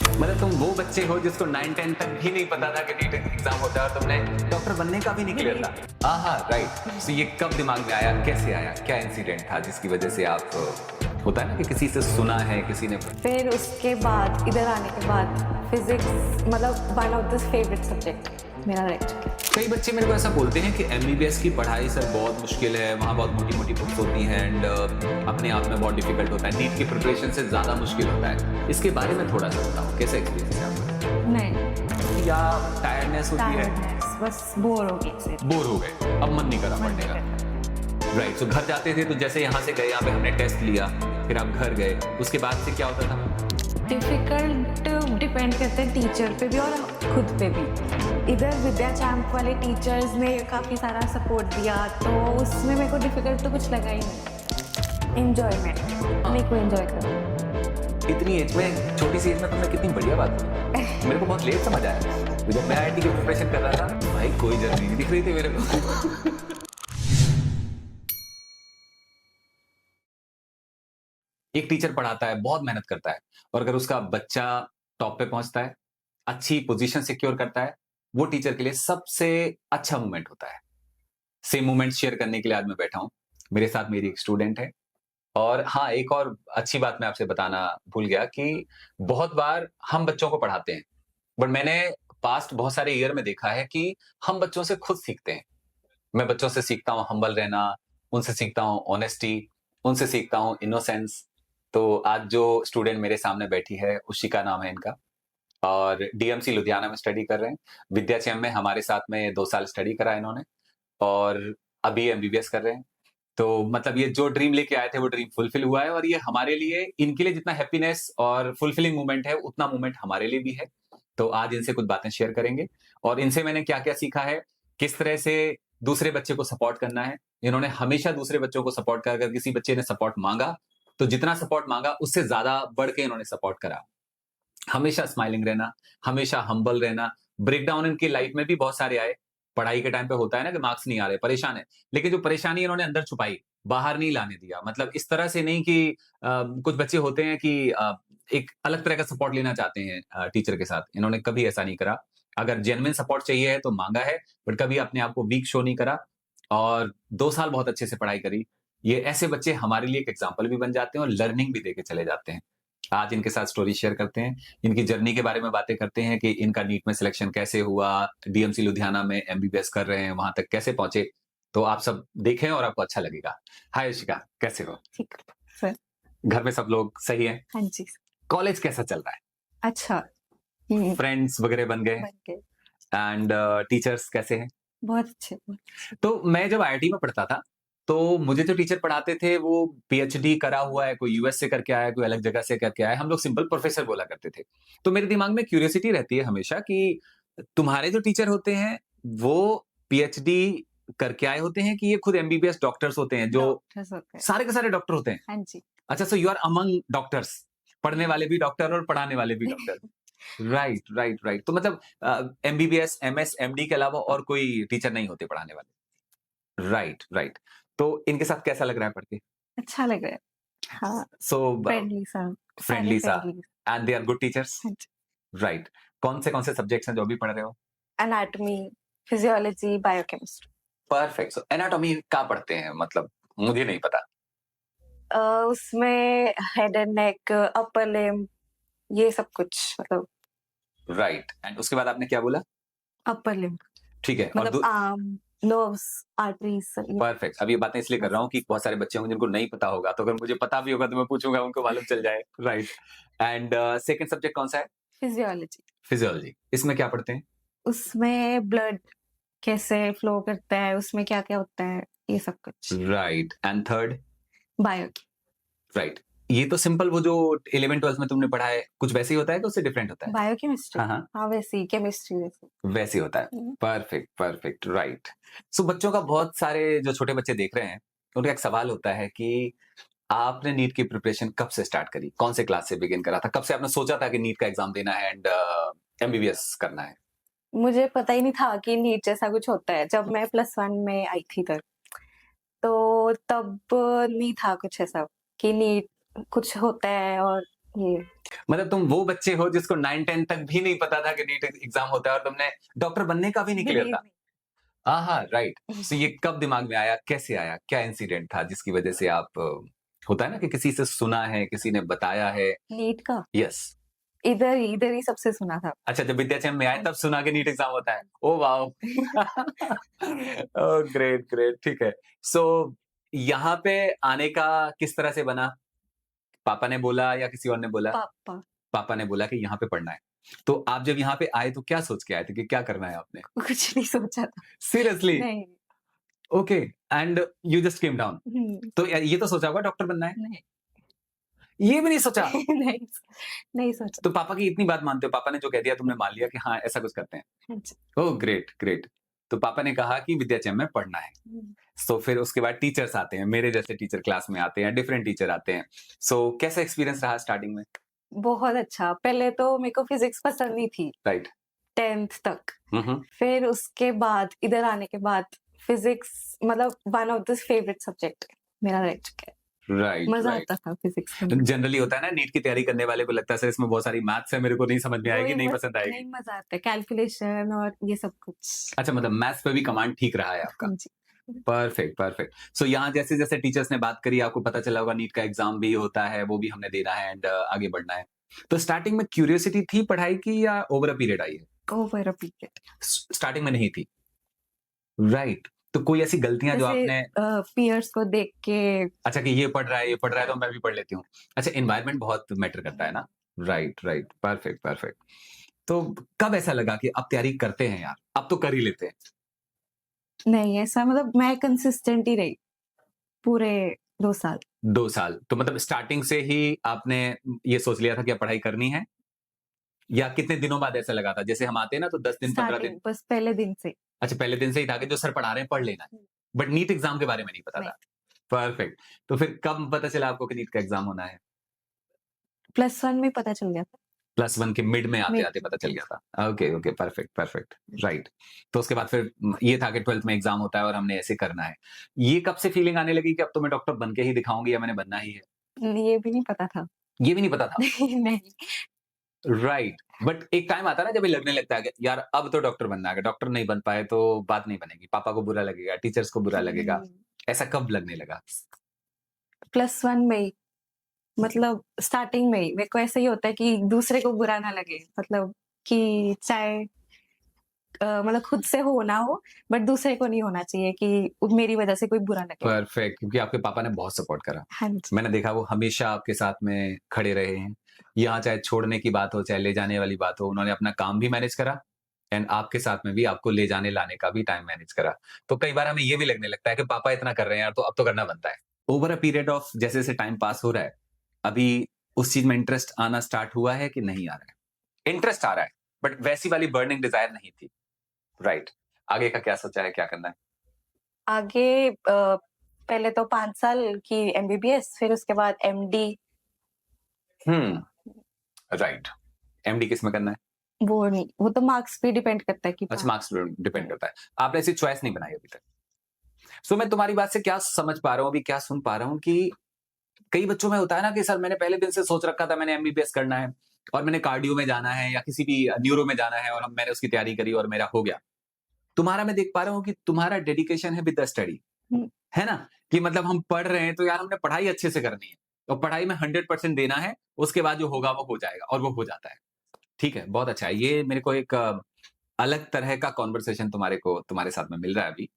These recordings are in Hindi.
मतलब तुम वो बच्चे हो जिसको 9-10 तक भी नहीं पता था कि नीट एग्जाम होता है और तुमने डॉक्टर बनने का भी नहीं क्लियर था। आहा, राइट। सो ये कब दिमाग में आया, कैसे आया, क्या इंसिडेंट था जिसकी वजह से आप होता है ना कि किसी से सुना है, किसी ने। फिर उसके बाद इधर आने के बाद फिजिक्स मतलब one of the favourite subject मेरा रह चुका है। कई बच्चे मेरे को ऐसा बोलते हैं कि एमबीबीएस की पढ़ाई सर बहुत मुश्किल है, वहाँ बहुत मोटी मोटी बुक्स होती हैं एंड अपने आप में बहुत डिफिकल्ट होता है, नीट की प्रिपरेशन से ज़्यादा मुश्किल होता है। इसके बारे में थोड़ा सा बताओ, कैसे एक्सपीरियंस है आपका? नहीं, या टायर्डनेस होती है, टायर्डनेस, बस बोर हो गई इससे। बोर हो गए, अब मन नहीं करा मन पढ़ने नहीं का। करता। राइट, तो घर जाते थे तो जैसे यहाँ से गए, यहाँ पे हमने टेस्ट लिया, फिर आप घर गए, उसके बाद से क्या होता था? डिफिकल्ट डिपेंड करते हैं टीचर पे भी और खुद पे भी। इधर विद्या चैंप वाले टीचर्स ने काफ़ी सारा सपोर्ट दिया, तो उसमें मेरे को डिफिकल्ट तो कुछ लगा ही नहीं। एंजॉयमेंट, मेरे को एंजॉय करो। इतनी एज में, छोटी सी एज में तुमने कितनी बढ़िया बात की। मेरे को बहुत लेट समझ आया, तो जब मैं आईआईटी की प्रिपरेशन कर रहा था भाई कोई जर्नी नहीं दिख रही थी मेरे को। एक टीचर पढ़ाता है, बहुत मेहनत करता है, और अगर उसका बच्चा टॉप पे पहुंचता है, अच्छी पोजीशन सिक्योर करता है, वो टीचर के लिए सबसे अच्छा मोमेंट होता है। सेम मोमेंट शेयर करने के लिए आज मैं बैठा हूं। मेरे साथ मेरी एक स्टूडेंट है। और हाँ, एक और अच्छी बात मैं आपसे बताना भूल गया कि बहुत बार हम बच्चों को पढ़ाते हैं, बट मैंने पास्ट बहुत सारे ईयर में देखा है कि हम बच्चों से खुद सीखते हैं। मैं बच्चों से सीखता हूँ हम्बल रहना, उनसे सीखता हूँ ऑनेस्टी, उनसे सीखता हूँ इनोसेंस। तो आज जो स्टूडेंट मेरे सामने बैठी है, उशिका नाम है इनका, और डीएमसी लुधियाना में स्टडी कर रहे हैं। विद्याचयम में हमारे साथ में 2 साल स्टडी करा इन्होंने, और अभी एमबीबीएस कर रहे हैं। तो मतलब ये जो ड्रीम लेके आए थे वो ड्रीम फुलफिल हुआ है, और ये हमारे लिए, इनके लिए जितना हैप्पीनेस और फुलफिलिंग मोमेंट है उतना मोमेंट हमारे लिए भी है। तो आज इनसे कुछ बातें शेयर करेंगे, और इनसे मैंने क्या-क्या सीखा है, किस तरह से दूसरे बच्चे को सपोर्ट करना है। इन्होंने हमेशा दूसरे बच्चों को सपोर्ट करा, अगर किसी बच्चे ने सपोर्ट माँगा, तो जितना सपोर्ट माँगा उससे ज़्यादा बढ़ के इन्होंने सपोर्ट करा। हमेशा स्माइलिंग रहना, हमेशा हम्बल रहना। ब्रेकडाउन इनकी लाइफ में भी बहुत सारे आए। पढ़ाई के टाइम पे होता है ना कि मार्क्स नहीं आ रहे, परेशान है। लेकिन जो परेशानी इन्होंने अंदर छुपाई, बाहर नहीं लाने दिया। मतलब इस तरह से नहीं कि कुछ बच्चे होते हैं कि एक अलग तरह का सपोर्ट लेना चाहते हैं टीचर के साथ। इन्होंने कभी ऐसा नहीं करा। अगर जेन्युइन सपोर्ट चाहिए है तो माँगा है, बट कभी अपने आप को वीक शो नहीं करा, और 2 साल बहुत अच्छे से पढ़ाई करी। ये ऐसे बच्चे हमारे लिए एक एग्ज़ाम्पल भी बन जाते हैं और लर्निंग भी देके चले जाते हैं। आज इनके साथ स्टोरी शेयर करते हैं, इनकी जर्नी के बारे में बातें करते हैं कि इनका नीट में सिलेक्शन कैसे हुआ, डीएमसी लुधियाना में एमबीबीएस कर रहे हैं, वहाँ तक कैसे पहुँचे। तो आप सब देखें और आपको अच्छा लगेगा। हाय इशिका, कैसे हो? ठीक सर। घर में सब लोग सही हैं? हाँ जी। कॉलेज कैसा चल रहा है? अच्छा। फ्रेंड्स वगैरह बन गए? बन गए। एंड टीचर्स कैसे हैं? बहुत अच्छे, बहुत अच्छे। तो मैं जब आईआईटी में पढ़ता था, तो मुझे जो टीचर पढ़ाते थे वो पीएचडी करा हुआ है, कोई यूएस से करके आया है, कोई अलग जगह से करके आया है, हम लोग सिंपल प्रोफेसर बोला करते थे। तो मेरे दिमाग में क्यूरियोसिटी रहती है हमेशा कि तुम्हारे जो टीचर होते हैं, वो पीएचडी करके आए होते हैं कि ये खुद एमबीबीएस डॉक्टर्स होते हैं, जो डॉक्टर्स होते हैं। सारे के सारे डॉक्टर होते हैं? हाँ जी। अच्छा, so you are among doctors, पढ़ने वाले भी डॉक्टर और पढ़ाने वाले भी डॉक्टर। Right, right, right. तो मतलब एमबीबीएस, एमएस, एमडी के अलावा और कोई टीचर नहीं होते पढ़ाने वाले? Right, right. तो इनके साथ कैसा लग रहा है पढ़ के? अच्छा लग रहा है। हाँ, सो फ्रेंडली सा, सारे फ्रेंडली सा, friendly. And they are good teachers? हाँ जी। राइट। कौन से सब्जेक्ट्स हैं जो अभी पढ़ रहे हो? Anatomy, physiology, biochemistry. परफेक्ट। सो एनाटॉमी क्या पढ़ते हैं, मतलब मुझे नहीं पता। उसमें head and neck, upper limb, ये सब कुछ मतलब राइट, एंड उसके बाद आपने क्या बोला? अपर लिम्ब ठीक है, और मतलब आर्म, नर्व्स, आर्टरीज ये परफेक्ट। अब ये बातें इसलिए कर रहा हूँ कि बहुत सारे बच्चे होंगे जिनको नहीं पता होगा, तो अगर मुझे पता भी होगा तो मैं पूछूंगा, उनको मालूम चल जाए। राइट। एंड सेकंड सब्जेक्ट कौन सा है? फिजियोलॉजी। फिजियोलॉजी। इसमें क्या पढ़ते हैं? उसमें ब्लड कैसे फ्लो करता है, उसमें क्या-क्या होता है, ये सब कुछ। Right, and third? बायो की। राइट। ये तो सिंपल, वो जो 11th-12th में तुमने पढ़ा है, कुछ वैसे ही होता है कि उससे डिफरेंट होता है? बायोकेमिस्ट्री? हाँ, हाँ। हाँ, वैसे ही केमिस्ट्री वैसे। वैसे ही होता है। हुँ। Perfect, perfect, right. सो बच्चों का, बहुत सारे जो छोटे बच्चे देख रहे हैं, उनका एक सवाल होता है कि आपने नीट की प्रिपरेशन कब से स्टार्ट करी? कौन से क्लास से बिगिन करा था? कब से आपने सोचा था कि नीट का एग्ज़ाम देना है एंड एमबीबीएस करना है? मुझे पता ही नहीं था कि नीट जैसा कुछ होता है, जब मैं +1 में आई थी तब। तो तब नहीं था कुछ ऐसा कि नीट कुछ होता है और ये मतलब तुम वो बच्चे हो जिसको 9-10 तक भी नहीं पता था कि नीट एग्जाम होता है और तुमने डॉक्टर बनने का भी नहीं क्लियर बिलीव था। हाँ, राइट। सो ये कब दिमाग में आया, कैसे आया, क्या इंसिडेंट था जिसकी वजह से आप होता है ना कि किसी से सुना है, किसी ने बताया है? नीट का यस। इधर ही सबसे सुना था। अच्छा, जब विद्याचयन में आए तब सुना कि नीट एग्जाम होता है। Oh wow! Oh great, great, ठीक है। सो यहाँ पे आने का किस तरह से बना? पापा ने बोला या किसी और ने बोला? पापा पापा ने बोला कि यहाँ पे पढ़ना है। तो आप जब यहाँ पे आए तो क्या सोच के आए थे कि क्या करना है आपने? कुछ नहीं सोचा था। सीरियसली? नहीं। Okay and you just came down. हुँ, तो ये तो सोचा होगा डॉक्टर बनना है? नहीं। ये भी नहीं सोचा? नहीं, नहीं सोचा। तो पापा की इतनी बात मानते हो, पापा ने जो कह दिया तुमने मान लिया कि हाँ, ऐसा कुछ करते हैं। हाँ जी। Oh great, great. तो पापा ने कहा कि विद्याचयन में पढ़ना है। हुँ, सो फिर उसके बाद टीचर्स आते हैं, मेरे जैसे टीचर क्लास में आते हैं, डिफरेंट टीचर आते हैं। सो कैसा एक्सपीरियंस रहा स्टार्टिंग में? बहुत अच्छा। पहले तो मेरे को फिज़िक्स पसंद नहीं थी राइट। 10th तक। हुँ, हुँ। फिर उसके बाद इधर आने के बाद फिज़िक्स मतलब one of the favourite subject मेरा रह चुका है। राइट, मज़ा राइट। आता था फिज़िक्स में। जनरली होता है ना नीट की तैयारी करने वाले को लगता है सर इसमें बहुत सारी मैथ्स है, मेरे को नहीं समझ में आएगी, वही नहीं बस पसंद आएगी। नहीं मज़ा आता है कैलकुलेशन और ये सब कुछ। अच्छा मतलब मैथ्स पे भी कमांड ठीक रहा है आपका। हाँ जी। Perfect, perfect. सो यहाँ जैसे-जैसे टीचर्स ने बात करी आपको पता चला होगा नीट का एग्ज़ाम भी होता है, वो भी हमने देना है एंड आगे बढ़ना है। तो स्टार्टिंग में क्यूरियोसिटी थी पढ़ाई की या ओवर अ पीरियड आई है? Over a period. स्टार्टिंग में नहीं थी। राइट। तो कोई ऐसी गलतियाँ जो जैसे आपने पीयर्स को देख के अच्छा कि ये पढ़ रहा है तो मैं भी पढ़ लेती हूँ। अच्छा एनवायरनमेंट बहुत मैटर करता है ना? Right, right. Perfect, perfect. तो कब ऐसा लगा कि अब तैयारी करते हैं यार, अब तो कर ही लेते हैं? नहीं ऐसा मतलब मैं कंसिस्टेंट ही रही पूरे 2 साल। 2 साल। तो मतलब स्टार्टिंग से ही आपने ये सोच लिया था कि अब पढ़ाई करनी है? या कितने दिनों बाद ऐसा लगा था? जैसे हम आते हैं ना तो 10 दिन, 15 दिन स्टार्टिंग बस पहले दिन से। अच्छा पहले दिन से ही था कि जो सर पढ़ा रहे हैं पढ़ लेना है। हुँ, बट नीट एग्ज़ाम के बारे में नहीं पता नहीं था। परफेक्ट। तो फिर कब पता चला आपको कि नीट का एग्ज़ाम होना है? +1 में पता चल गया था। प्लस 1 के मिड में मिड आते-आते पता चल गया था। Okay, okay, perfect, perfect, right. तो उसके बाद फिर ये था कि 12th में एग्ज़ाम होता है और हमने ऐसे करना है। ये कब से फीलिंग आने लगी कि अब तो मैं डॉक्टर बन के ही दिखाऊँगी या मैंने बनना ही है? ये भी नहीं पता था। ये भी नहीं पता था? नहीं, नहीं। राइट। बट एक टाइम आता है ना जब ये लगने लगता है कि यार अब तो डॉक्टर बनना है, अगर डॉक्टर नहीं बन पाए तो बात नहीं बनेगी, पापा को बुरा लगेगा, टीचर्स को बुरा लगेगा। हुँ, ऐसा कब लगने लगा? +1 में ही मतलब स्टार्टिंग में ही मेरे को ऐसा ही होता है कि दूसरे को बुरा ना लगे मतलब कि चाहे मतलब खुद से हो ना हो बट दूसरे को नहीं होना चाहिए कि मेरी वजह से कोई बुरा लगे। परफेक्ट क्योंकि आपके पापा ने बहुत सपोर्ट करा। हाँ जी। मैंने देखा वो हमेशा आपके साथ में खड़े रहे हैं। यहाँ चाहे छोड़ने की बात हो, चाहे ले जाने वाली बात हो, उन्होंने अपना काम भी मैनेज करा एंड आपके साथ में भी आपको ले जाने लाने का भी टाइम मैनेज करा। तो कई बार हमें ये भी लगने लगता है कि पापा इतना कर रहे हैं यार तो अब तो करना बनता है। ओवर अ पीरियड ऑफ जैसे-जैसे टाइम पास हो रहा है, अभी उस चीज़ में इंटरेस्ट आना स्टार्ट हुआ है कि नहीं आ रहा है? इंटरेस्ट आ रहा है, बट वैसी वाली बर्निंग डिज़ायर नहीं थी। राइट। आगे का क्या सोचा है, क्या करना है? आगे पहले तो 5 साल की एमबीबीएस फिर उसके बाद एमडी हुँ, राइट। एमडी किसमें करना है? वो नहीं वो तो मार्क्स पे डिपेंड करता है कि अच्छा पास मार्क्स पे डिपेंड करता है। आपने ऐसी चॉइस नहीं बनाई अभी तक। सो मैं तुम्हारी बात से क्या समझ पा रहा हूँ, अभी क्या सुन पा रहा हूँ कि कई बच्चों में होता है ना कि सर मैंने पहले दिन से सोच रखा था मैंने एमबीबीएस करना है और मैंने कार्डियो में जाना है या किसी भी न्यूरो में जाना है और हम मैंने उसकी तैयारी करी और मेरा हो गया। तुम्हारा मैं देख पा रहा हूँ कि तुम्हारा डेडिकेशन है विद द स्टडी, हुँ, है ना? कि मतलब हम पढ़ रहे हैं तो यार हमने पढ़ाई अच्छे से करनी है और पढ़ाई में 100% देना है, उसके बाद जो होगा वो हो जाएगा और वो हो जाता है। ठीक है, बहुत अच्छा है। ये मेरे को एक अलग तरह का कन्वर्सेशन तुम्हारे साथ में मिल रहा है अभी।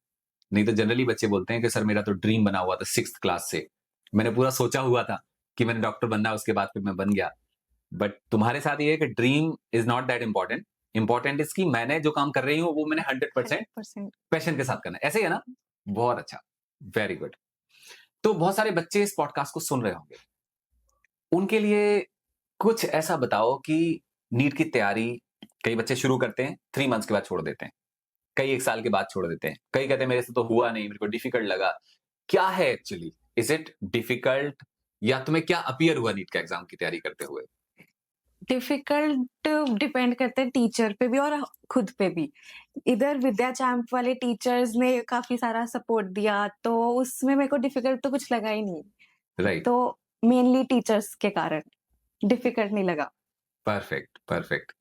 नहीं तो जनरली बच्चे बोलते हैं कि सर मेरा तो ड्रीम बना हुआ था 6th क्लास से। मैंने पूरा सोचा हुआ था कि मैंने डॉक्टर बनना है, उसके बाद फिर मैं बन गया। बट तुम्हारे साथ ये है कि dream is not that important. Important is कि मैंने जो काम कर रही हूँ, वो मैंने 100% 100% पैशन के साथ करना है। ऐसे ही है ना? बहुत अच्छा, वेरी गुड। तो बहुत सारे बच्चे इस पॉडकास्ट को सुन रहे होंगे। उनके लिए कुछ ऐसा बताओ कि नीट की तैयारी कई बच्चे शुरू करते हैं, 3 मंथ्स के बाद छोड़ देते हैं। कई 1 साल के बाद छोड़ देते हैं। कई कहते हैं मेरे से तो हुआ नहीं, मेरे को डिफिकल्ट लगा। क्या है एक्चुअली? इज़ इट डिफिकल्ट या तुम्हें क्या अपीयर हुआ नीट का एग्ज़ाम की तैयारी करते हुए? डिफिकल्ट डिपेंड करता है टीचर पे भी और खुद पे भी। इधर विद्या चैंप वाले टीचर्स ने काफ़ी सारा सपोर्ट दिया, तो उसमें मेरे को डिफिकल्ट तो कुछ लगा ही नहीं। राइट, तो मेनली टीचर्स के कारण। डिफिकल्ट नहीं लगा। Perfect, perfect.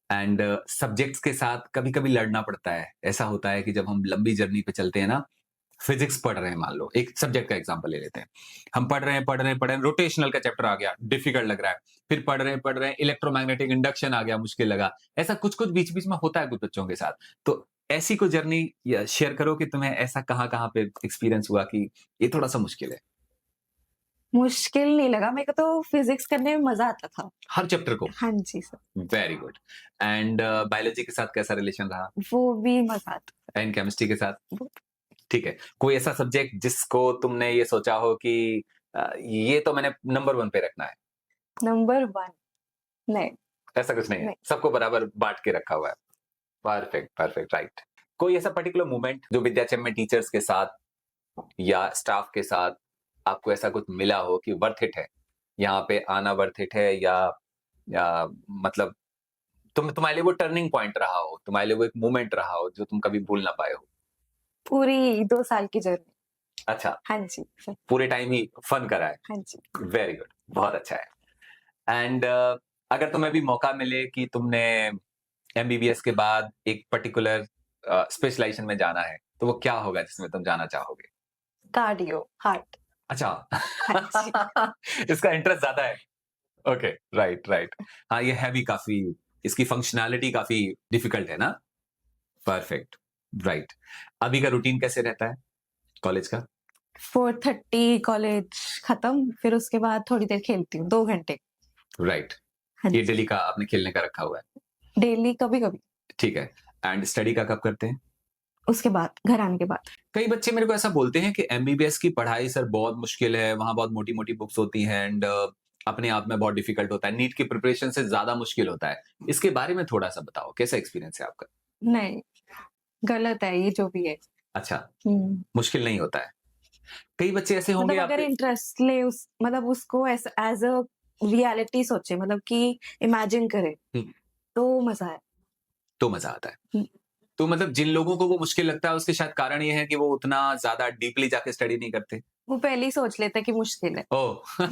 एंड सब्जेक्ट्स के साथ कभी-कभी लड़ना पड़ता है। ऐसा होता है कि जब हम लंबी जर्नी पे चलते हैं ना, फिजिक्स पढ़ रहे हैं मान लो, एक सब्जेक्ट का एग्जांपल ले लेते हैं। हम पढ़ रहे हैं, रोटेशनल का चैप्टर आ गया, डिफिकल्ट लग रहा है। फिर पढ़ रहे हैं, इलेक्ट्रोमैग्नेटिक इंडक्शन आ गया, मुश्किल लगा। ऐसा कुछ-कुछ बीच-बीच में होता है कुछ बच्चों के साथ। तो ऐसी कोई जर्नी या शेयर करो कि तुम्हें ऐसा कहाँ-कहाँ पे एक्सपीरियंस हुआ कि ये थोड़ा-सा मुश्किल है? मुश्किल नहीं लगा, मेरे को तो फिजिक्स करने में मजा आता था। हर चैप्टर को? हाँ जी sir, very good. And biology के साथ कैसा रिलेशन रहा? वो भी मजा आता एंड केमिस्ट्री के साथ? था। ठीक है। कोई ऐसा सब्जेक्ट जिसको तुमने ये सोचा हो कि ये तो मैंने नंबर 1 पे रखना है, नंबर 1 नहीं, ऐसा कुछ नहीं है? नहीं। सबको बराबर बाँट के रखा हुआ है। Perfect, perfect, right. कोई ऐसा पर्टिकुलर मोमेंट जो विद्याचम में टीचर्स के साथ या स्टाफ के साथ आपको ऐसा कुछ मिला हो कि वर्थ इट है, यहाँ पे आना वर्थ इट है या मतलब तुम्हारे लिए वो टर्निंग पॉइंट रहा हो, तुम्हारे लिए वो एक मोमेंट रहा हो जो तुम कभी भूल ना पाए हो? पूरी 2 साल की जर्नी। अच्छा, हाँ जी सर, पूरे टाइम ही फन करा है। हाँ जी। वेरी गुड, बहुत अच्छा है। एंड अगर तुम्हें भी मौका मिले कि तुमने एमबीबीएस के बाद एक पर्टिकुलर स्पेशलाइजेशन में जाना है, तो वो क्या होगा जिसमें तुम जाना चाहोगे? Cardio, heart. अच्छा। हाँ जी। इसका इंटरेस्ट ज्यादा है। Okay, right, right. हाँ, ये है भी काफी, इसकी फंक्शनैलिटी काफी डिफिकल्ट है ना? Perfect, right. अभी का रूटीन कैसे रहता है कॉलेज का? 4:30 कॉलेज खत्म, फिर उसके बाद थोड़ी देर खेलती हूँ, 2 घंटे। राइट। हाँ ये जी, डेली का आपने खेलने का रखा हुआ है। डेली कभी-कभी, ठीक है। एंड स्टडी का कब करते हैं? उसके बाद, घर आने के बाद। कई बच्चे मेरे को ऐसा बोलते हैं कि एमबीबीएस की पढ़ाई सर बहुत मुश्किल है, वहाँ बहुत मोटी-मोटी बुक्स होती हैं एंड अपने आप में बहुत डिफिकल्ट होता है। नीट की प्रिपरेशन से ज़्यादा मुश्किल होता है। इसके बारे में थोड़ा-सा बताओ, कैसा एक्सपीरियंस है आपका? नहीं, गलत है ये जो भी है। अच्छा, हुँ, मुश्किल नहीं होता है। कई बच्चे ऐसे होंगे मतलब अगर आपके। इंटरेस्ट ले उस मतलब उसको एज़ अ रियलिटी सोचे, मतलब कि इमेजिन करे, हुँ, तो मज़ा है। तो मज़ा आता है। हुँ, तो मतलब जिन लोगों को वो मुश्किल लगता है उसके शायद कारण ये है कि वो उतना ज़्यादा डीपली जाके स्टडी नहीं करते। वो पहले ही सोच लेता है कि मुश्किल है। ओह!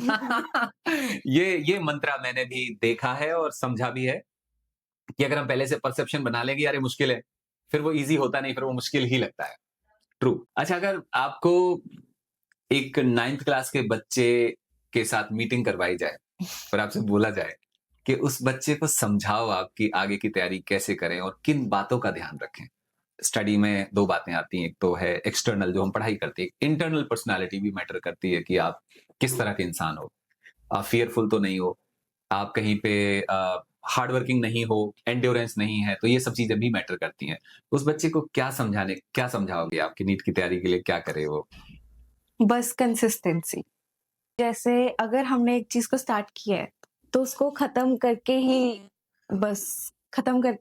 ये मंत्रा मैंने भी देखा है और समझा भी है कि अगर हम पहले से परसेप्शन बना लें कि यार ये मुश्किल है, फिर वो ईज़ी होता नहीं, फिर वो मुश्किल ही लगता है। ट्रू। अच्छा, अगर आपको एक 9th क्लास के बच्चे के साथ मीटिंग करवाई जाए और आपसे बोला जाए कि उस बच्चे को समझाओ आप कि आगे की तैयारी कैसे करें और किन बातों का ध्यान रखें। स्टडी में 2 बातें आती हैं, एक तो है एक्सटर्नल जो हम पढ़ाई करते हैं, इंटरनल पर्सनैलिटी भी मैटर करती है कि आप किस तरह के इंसान हो। आप फ़ियरफुल तो नहीं हो, आप कहीं पे हार्ड वर्किंग नहीं हो, एंड्योरेंस नहीं है, तो ये सब चीज़ें भी मैटर करती हैं। उस बच्चे को क्या समझाओगे आप कि नीट की तैयारी के लिए क्या करे वो? बस कंसिस्टेंसी। जैसे अगर हमने एक चीज़ को स्टार्ट किया है, तो उसको खत्म करके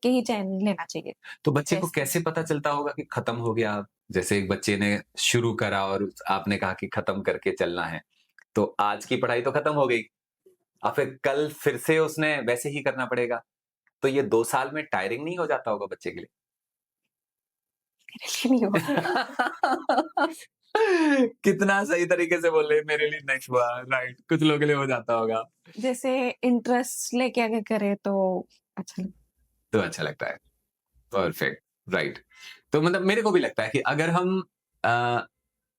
ही चैन लेना चाहिए। तो बच्चे को जैसे कैसे पता चलता होगा कि खत्म हो गया? जैसे एक बच्चे ने शुरू करा और आपने कहा कि खत्म करके चलना है, तो आज की पढ़ाई तो खत्म हो गई, अब फिर कल से उसने वैसे ही करना पड़ेगा। तो ये 2 साल में टायरिंग नहीं हो जाता होगा बच्चे के लिए? मेरे लिए नहीं हुआ। कितना सही तरीके से बोले, मेरे लिए नहीं हुआ, राइट, कुछ लोगों के लिए हो जाता होगा। जैसे इंटरेस्ट लेके अगर करे तो अच्छा लगता तो अच्छा लगता है। Perfect, right. तो मतलब मेरे को भी लगता है कि अगर हम अ,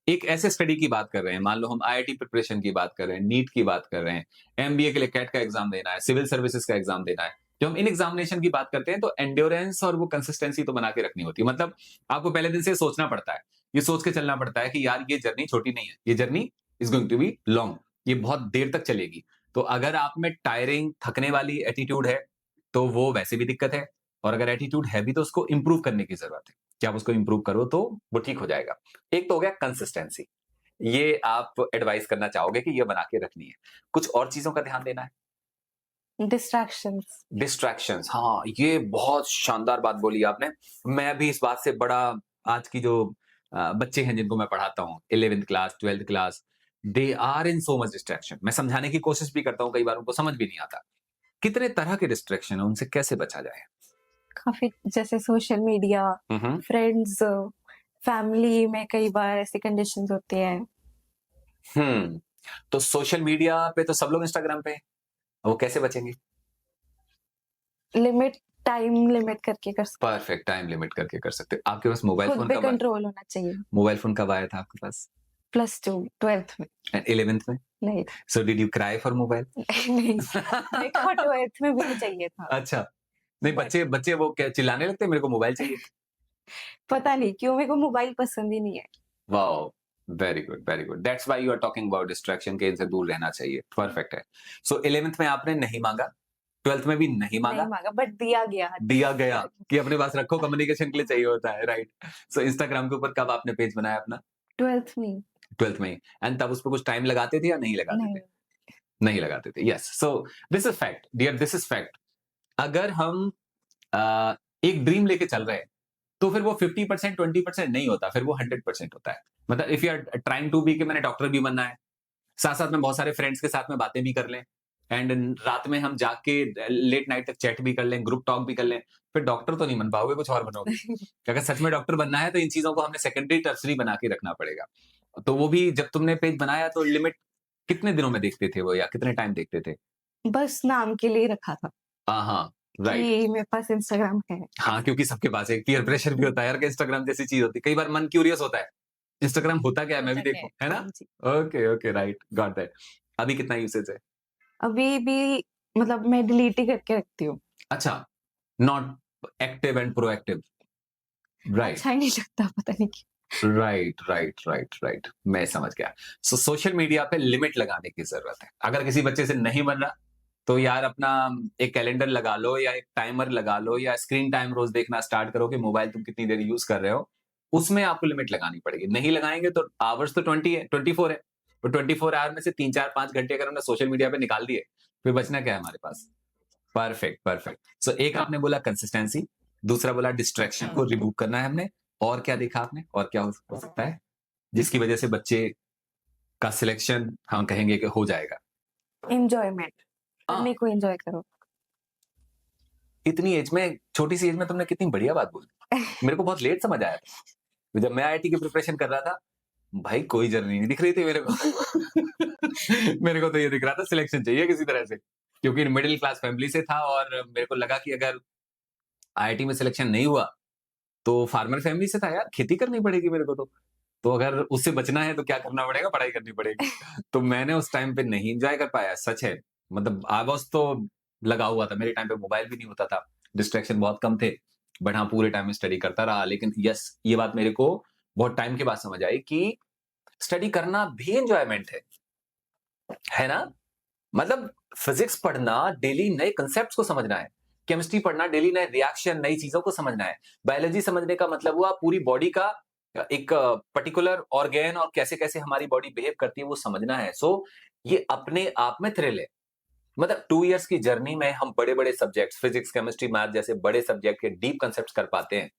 एक ऐसे स्टडी की बात कर रहे हैं, मान लो हम आईआईटी प्रिपरेशन की बात कर रहे हैं, नीट की बात कर रहे हैं, एमबीए के लिए कैट का एग्जाम देना है, सिविल सर्विसेज का एग्जाम देना है। जब हम इन एग्जामिनेशन की बात करते हैं तो एंड्योरेंस और वो कंसिस्टेंसी तो बना के रखनी होती है। मतलब आपको पहले दिन से सोचना पड़ता है, ये सोच के चलना पड़ता है कि यार ये जर्नी छोटी नहीं है, ये journey is going to be long, ये बहुत देर तक चलेगी। तो अगर आप में टायरिंग, थकने वाली एटीट्यूड है, तो वो वैसे भी दिक्कत है, और अगर एटीट्यूड है भी तो उसको इंप्रूव करने की जरूरत है कि आप उसको इंप्रूव करो तो वो ठीक हो जाएगा। एक तो हो गया कंसिस्टेंसी, ये आप एडवाइस करना चाहोगे कि ये बना के रखनी है। कुछ और चीज़ों का ध्यान देना है? है। डिस्ट्रैक्शंस। डिस्ट्रैक्शंस, हाँ, ये बहुत शानदार बात बोली आपने। मैं भी इस बात से बड़ा, आज की जो बच्चे हैं जिनको मैं पढ़ाता हूँ 11th class, 12th class, they are in so much distraction. मैं समझाने की कोशिश भी करता हूँ, कई बार उनको समझ भी नहीं आता। कितने तरह के डिस्ट्रैक्शन है, उनसे कैसे बचा जाए? काफ़ी जैसे सोशल मीडिया, हुँ, हुँ। फ्रेंड्स, फैमिली में कई बार ऐसी कंडीशंस होती हैं। हुँ, तो सोशल मीडिया पे तो सब लोग इंस्टाग्राम पे हैं। वो कैसे बचेंगे? लिमिट टाइम लिमिट करके कर सकते परफेक्ट, टाइम लिमिट करके कर सकते हो। आपके पास मोबाइल खुद फ़ोन पे कब आया? कंट्रोल होना चाहिए। मोबाइल फ़ोन कब आया था आपके पास? +2 12th में। एंड 11th में? नहीं so did you cry for mobile? नहीं, मेरे को 12th में भी नहीं चाहिए था। अच्छा, नहीं बट बच्चे बच्चे वो क्या चिल्लाने लगते हैं मेरे को मोबाइल चाहिए? पता नहीं क्यों मेरे को मोबाइल पसंद ही नहीं है। Wow! Very good, very good. That's why you are talking about distraction कि इनसे दूर रहना चाहिए। परफेक्ट है। सो 11th में आपने नहीं माँगा, 12th में भी नहीं नहीं माँगा, माँगा बट दिया गया। दिया गया कि अपने पास रखो कम्युनिकेशन के लिए चाहिए होता है, राइट? सो इंस्टाग्राम के ऊपर कब आपने पेज बनाया अपना? 12th में 12th में ही एंड तब उसपे कुछ टाइम लगाते थे या नहीं लगाते नहीं। थे? नहीं लगाते थे, yes. So this is fact, dear this is fact. अगर हम एक ड्रीम लेके चल रहे हैं, तो फिर वो 50% 20% नहीं होता, फिर वो 100% होता है। मतलब if you are trying to be कि मैंने डॉक्टर भी बनना है, साथ-साथ में बहुत सारे फ्रेंड्स के साथ में बातें भी कर लें एंड रात में हम जाग के लेट नाइट तक चैट भी कर लें, ग्रुप टॉक भी कर लें, फिर डॉक्टर तो नहीं बन पाओगे, कुछ और बनोगे। अगर सच में डॉक्टर बनना है तो इन चीज़ों को हमने सेकेंडरी, टर्सरी बना के रखना पड़ेगा। तो वो भी जब तुमने पेज बनाया तो लिमिट कितने दिनों में देखते थे वो या कितने टाइम देखते थे? बस नाम के लिए रखा था हाँ, राइट। कि मेरे पास इंस्टाग्राम है। हाँ, क्योंकि सबके पास है, पीयर प्रेशर भी होता है यार कि इंस्टाग्राम जैसी चीज़ होती है। कई बार मन क्यूरियस होता है, इंस्टाग्राम होता क्या है मैं भी होता क्या देखूँ, है? है ना? हाँ जी। Okay, okay, right, got that. अभी कितना यूसेज है? अभी भी मतलब मैं डिलीट ही करके रखती हूँ। अच्छा, not active and proactive, right, अच्छा ही नहीं लगता पता नहीं क्यों। राइट, राइट, राइट, राइट, मैं समझ गया। सो सोशल मीडिया पे लिमिट लगाने की ज़रूरत है। अगर किसी बच्चे से नहीं बन रहा, तो यार अपना एक कैलेंडर लगा लो या एक टाइमर लगा लो या स्क्रीन टाइम रोज़ देखना स्टार्ट करो कि मोबाइल तुम कितनी देर यूज़ कर रहे हो, उसमें आपको लिमिट लगानी पड़ेगी। नहीं लगाएँगे तो आवर्स तो 20 है, 24 है, तो 24 आवर में से 3, 4, 5 घंटे अगर हमने सोशल मीडिया पे निकाल दिए, फिर बचना क्या है हमारे पास? Perfect, perfect. सो एक आपने बोला कंसिस्टेंसी, दूसरा बोला डिस्ट्रैक्शन को रिमूव करना है हमने, और क्या देखा आपने? और क्या हो सकता है, जिसकी वजह से बच्चे का सिलेक्शन हम कहेंगे कि हो जाएगा? एन्जॉयमेंट, हाँ, पढ़ने को एन्जॉय करो। इतनी एज में, छोटी-सी एज में तुमने कितनी बढ़िया बात बोली। मेरे को बहुत लेट समझ आया था। जब मैं आईआईटी की प्रिपरेशन कर रहा था, भाई कोई जर्नी नहीं दिख रही थी मेरे को। मेरे को तो ये दिख रहा था सिलेक्शन चाहिए किसी तरह से, क्योंकि मिडल क्लास फैमिली से था और मेरे को लगा कि अगर आईआईटी में सिलेक्शन नहीं हुआ, तो फार्मर फैमिली से था यार, खेती करनी पड़ेगी मेरे को तो। तो अगर उससे बचना है तो क्या करना पड़ेगा? पढ़ाई करनी पड़ेगी। तो मैंने उस टाइम पे नहीं एन्जॉय कर पाया, सच है। मतलब आई वाज़ तो लगा हुआ था, मेरे टाइम पे मोबाइल भी नहीं होता था, डिस्ट्रैक्शन बहुत कम थे। बट हाँ, पूरे टाइम में स्टडी करता रहा। लेकिन यस, ये बात मेरे को बहुत टाइम के बाद समझ आई कि स्टडी करना भी एन्जॉयमेंट है ना? मतलब फिजिक्स पढ़ना, डेली नए कांसेप्ट्स को समझना है। केमिस्ट्री पढ़ना, डेली नए रिएक्शन, नई चीज़ों को समझना है। बायोलॉजी समझने का मतलब हुआ पूरी बॉडी का एक पर्टिकुलर ऑर्गन और कैसे-कैसे हमारी बॉडी बिहेव करती है, वो समझना है। सो ये अपने आप में थ्रिल है। मतलब 2 इयर्स की जर्नी में हम बड़े-बड़े सब्जेक्ट्स, फिजिक्स, केमिस्ट्री, मैथ जैसे बड़े सब्जेक्ट के डीप कांसेप्ट्स कर पाते हैं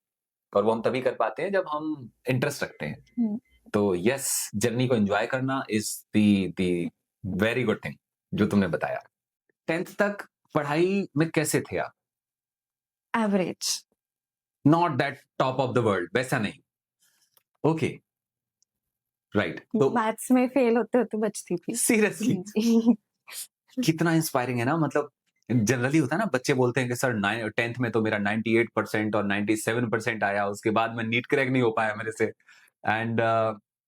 और वो हम तभी कर पाते हैं जब हम इंटरेस्ट रखते हैं। हुँ, तो यस, जर्नी को एन्जॉय करना is the very good thing जो तुमने बताया। 10th तक पढ़ाई में कैसे थे आप? Average. Not that top of the world, वैसा नहीं। Okay, right. तो मैथ्स में फेल होते-होते बचती थी। सीरियसली जी। कितना इंस्पायरिंग है ना, मतलब जनरली होता है ना, बच्चे बोलते हैं कि सर 10th में तो मेरा 98% और 97% आया, उसके बाद मैं नीट क्रैक नहीं हो पाया मेरे से एंड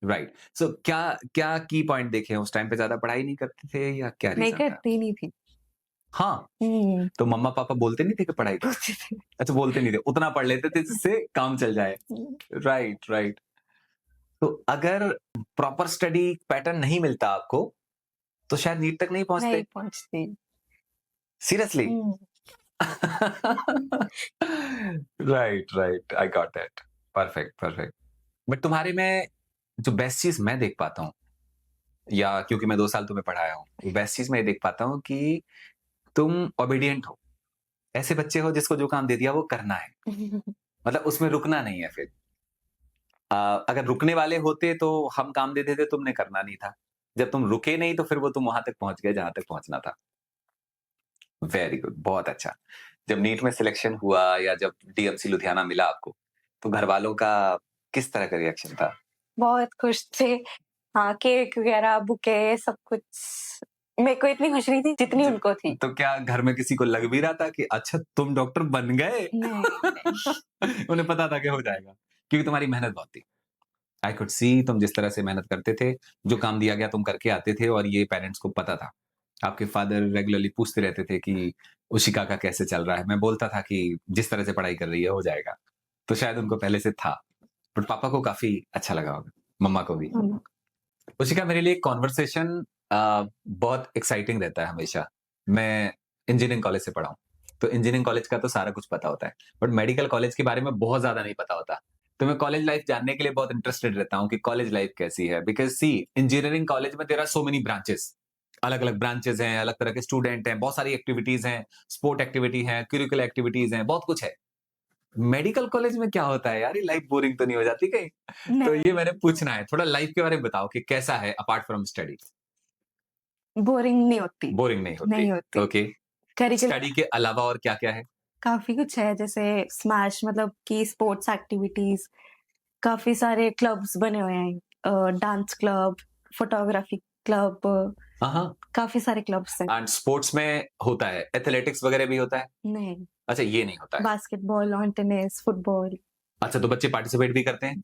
राइट। सो क्या क्या की पॉइंट देखे हैं? उस टाइम पे ज़्यादा पढ़ाई नहीं करते थे या क्या नहीं रीज़न था? करती नहीं थी। हाँ, हुँ, तो मम्मा-पापा बोलते नहीं थे कि पढ़ाई करो? बोलते थे। अच्छा, बोलते नहीं थे, उतना पढ़ लेते थे जिससे काम चल जाए। हुँ, राइट, राइट। तो अगर प्रॉपर स्टडी पैटर्न नहीं मिलता आपको, तो शायद नीट तक नहीं नहीं पहुँचते। पहुँचती। Seriously? Hmm, right, right, I got that. Perfect, perfect. But तुम्हारे में जो बेस्ट चीज़ मैं देख पाता हूँ, या क्योंकि मैं 2 साल तुम्हें पढ़ाया हूँ, बेस्ट चीज़ मैं ये देख पाता हूँ कि तुम ओबीडिएंट हो। ऐसे बच्चे हो जिसको जो काम दे दिया वो करना है। मतलब उसमें रुकना नहीं है फिर। अगर रुकने वाले होते तो हम काम दे देते, तुमने करना नहीं था। जब तुम रुके नहीं तो फिर वो तुम वहाँ तक पहुँच गए जहाँ तक पहुँचना था। वेरी गुड, बहुत अच्छा। जब नीट में सिलेक्शन हुआ या जब डीएमसी लुधियाना मिला आपको, तो घरवालों का किस तरह का रिएक्शन था? बहुत खुश थे। हाँ, केक वगैरह, बुके सब कुछ मेरे को इतनी खुश नहीं थी जितनी उनको थी। तो क्या घर में किसी को लग भी रहा था कि अच्छा तुम डॉक्टर बन गए? नहीं। उन्हें पता था कि हो जाएगा, क्योंकि तुम्हारी मेहनत बहुत थी। आई कुड सी तुम जिस तरह से मेहनत करते थे, जो काम दिया गया तुम करके आते थे और ये पेरेंट्स को पता था। आपके फादर रेगुलरली पूछते रहते थे कि उशिका का कैसे चल रहा है? मैं बोलता था कि जिस तरह से पढ़ाई कर रही है हो जाएगा। तो शायद उनको पहले से था, बट पापा को काफ़ी अच्छा लगा होगा, मम्मा को भी। हुँ, उशिका मेरे लिए कन्वर्सेशन बहुत एक्साइटिंग रहता है हमेशा। मैं इंजीनियरिंग कॉलेज से पढ़ा हूँ, तो इंजीनियरिंग कॉलेज का तो सारा कुछ पता होता है, बट मेडिकल कॉलेज के बारे में बहुत ज़्यादा नहीं पता होता। तो मैं कॉलेज लाइफ जानने के लिए बहुत इंटरेस्टेड रहता हूँ कि कॉलेज लाइफ कैसी है, बिकॉज़ सी इंजीनियरिंग कॉलेज में there are so many branches. अलग-अलग ब्रांचेस हैं, अलग तरह के स्टूडेंट हैं, बहुत सारी एक्टिविटीज़ हैं, स्पोर्ट एक्टिविटी है, करिकुलर एक्टिविटीज़ हैं, बहुत कुछ है। मेडिकल कॉलेज में क्या होता है यार? ये लाइफ बोरिंग तो नहीं हो जाती कहीं? तो ये मैंने नहीं, पूछना है, थोड़ा लाइफ के बारे में बताओ कि कैसा है अपार्ट फ्रॉम स्टडी? बोरिंग नहीं होती, बोरिंग नहीं होती। नहीं होती। ओके। करिकुलर स्टडी के अलावा और क्या-क्या है? काफ़ी कुछ है जैसे स्मैश मतलब कि स्पोर्ट्स एक्टिविटीज़, काफ़ी सारे क्लब्स बने हुए हैं। डांस क्लब, फोटोग्राफी क्लब, हाँ, हाँ। काफ़ी सारे क्लब्स हैं। एंड स्पोर्ट्स में होता है, एथलेटिक्स वगैरह भी होता है? नहीं, अच्छा ये नहीं होता है। Basketball, lawn tennis, football. अच्छा तो बच्चे पार्टिसिपेट भी करते हैं?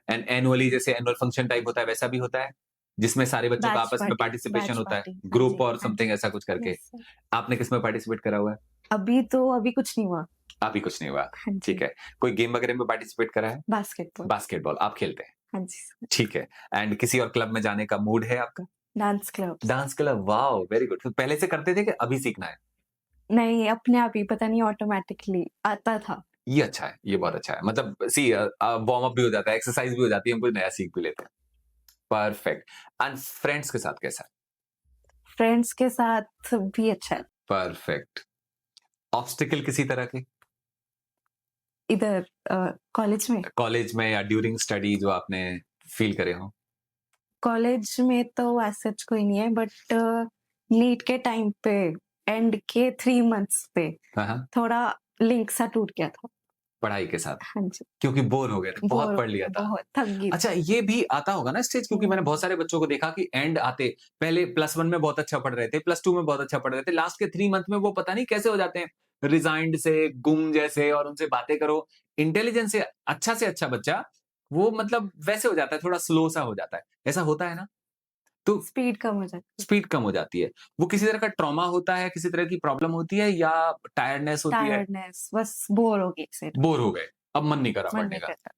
एंड एनुअली जैसे एनुअल फंक्शन टाइप होता है वैसा भी होता है? जिसमें सारे बच्चों का आपस में पार्टिसिपेशन बैच होता है, पार्टी। हाँ ग्रुप जी, और हाँ समथिंग जी। ऐसा कुछ करके? Yes sir. आपने किसमें पार्टिसिपेट करा हुआ है? अभी कुछ नहीं हुआ। अभी कुछ नहीं हुआ। हाँ ठीक जी, है। कोई गेम वगैरह में पार्टिसिपेट करा है? बास्केटबॉल। बास्केटबॉल आप खेलते हैं? हाँ जी सर। ठीक है। एंड किसी और क्लब में जाने का मूड है आपका? Dance clubs. Dance club, wow! Very good. तो पहले से करते थे कि अभी सीखना है? नहीं, अपने आप ही पता नहीं ऑटोमैटिकली आता था। ये अच्छा है, ये बहुत अच्छा है। मतलब सी वार्म अप भी हो जाता है, एक्सरसाइज भी हो जाती है, हम कुछ नया सीख भी लेते हैं। परफेक्ट। एंड फ्रेंड्स के साथ कैसा है? फ्रेंड्स के साथ भी अच्छा है। परफेक्ट। ऑब्स्टिकल किसी तरह के? इधर कॉलेज में कॉलेज में या ड्यूरिंग स्टडी जो आपने फील करे हों? कॉलेज में तो एज़ सच कोई नहीं है बट नीट के टाइम पे एंड के 3 मंथ्स पे हाँ, हाँ। थोड़ा लिंक सा टूट गया था। पढ़ाई के साथ, हाँ जी, क्योंकि बोर हो गए थे, बहुत बोर पढ़ लिया था। बहुत थक गई अच्छा थी। ये भी आता होगा ना स्टेज, क्योंकि मैंने बहुत सारे बच्चों को देखा कि एंड आते पहले प्लस 1 में बहुत अच्छा पढ़ रहे थे, प्लस 2 में बहुत अच्छा पढ़ रहे थे, लास्ट के 3 मंथ में वो पता नहीं कैसे हो जाते हैं, रिजाइंड से, गुम जैसे, और उनसे बातें करो, इंटेलिजेंस से अच्छा बच्चा, वो मतलब वैसे हो जाता है, थोड़ा स्लो सा हो जाता है। ऐसा होता है ना? तो स्पीड कम हो जाती है। स्पीड कम हो जाती है। वो किसी तरह का ट्रॉमा होता है, किसी तरह की प्रॉब्लम होती है या टायर्डनेस होती है? टायर्डनेस बस बोर हो गई इससे बोर हो गए, अब मन नहीं करा मन पढ़ने नहीं का। करता।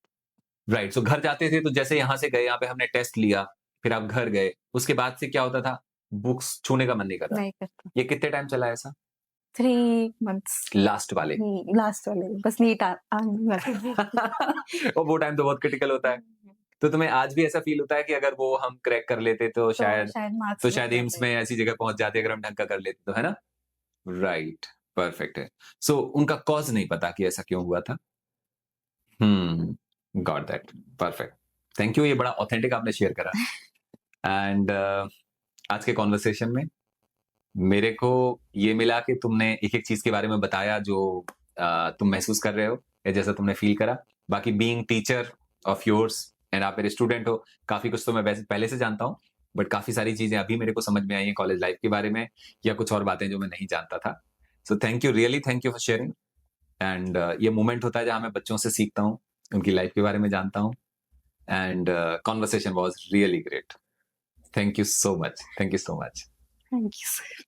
राइट, सो घर जाते थे तो जैसे यहाँ से गए, यहाँ पे हमने टेस्ट लिया, फिर आप घर गए, उसके बाद से क्या होता था? बुक्स छूने का मन नहीं कर रहा। नहीं करता। ये कितने टाइम चला ऐसा? 3 मंथ्स लास्ट वाले? लास्ट वाले बस नीट आने वाले। और वो टाइम तो बहुत क्रिटिकल होता है। तो तुम्हें आज भी ऐसा फील होता है कि अगर वो हम क्रैक कर लेते तो तो शायद शायद मार्क्स बढ़ एम्स जाते। में ऐसी जगह पहुँच जाते अगर हम ढंग का कर लेते तो, है ना? राइट, परफेक्ट है। सो उनका कॉज़ नहीं पता कि ऐसा क्यों हुआ था? Got that, perfect. Thank you, ये बड़ा ऑथेंटिक आपने शेयर करा। एंड आज के कॉन्वर्सेशन में मेरे को ये मिला कि तुमने एक-एक चीज़ के बारे में बताया जो तुम महसूस कर रहे हो या जैसा तुमने फ़ील करा। बाकी being teacher of yours and आप मेरे स्टूडेंट हो, काफ़ी कुछ तो मैं वैसे पहले से जानता हूँ, बट काफ़ी सारी चीज़ें अभी मेरे को समझ में आई हैं कॉलेज लाइफ़ के बारे में या कुछ और बातें जो मैं नहीं जानता था। So thank you, really thank you for sharing. And ये मोमेंट होता है जहाँ मैं बच्चों से सीखता हूँ, उनकी लाइफ़ के बारे में जानता हूँ and conversation was really great. Thank you so much. Thank you so much. Thank you sir.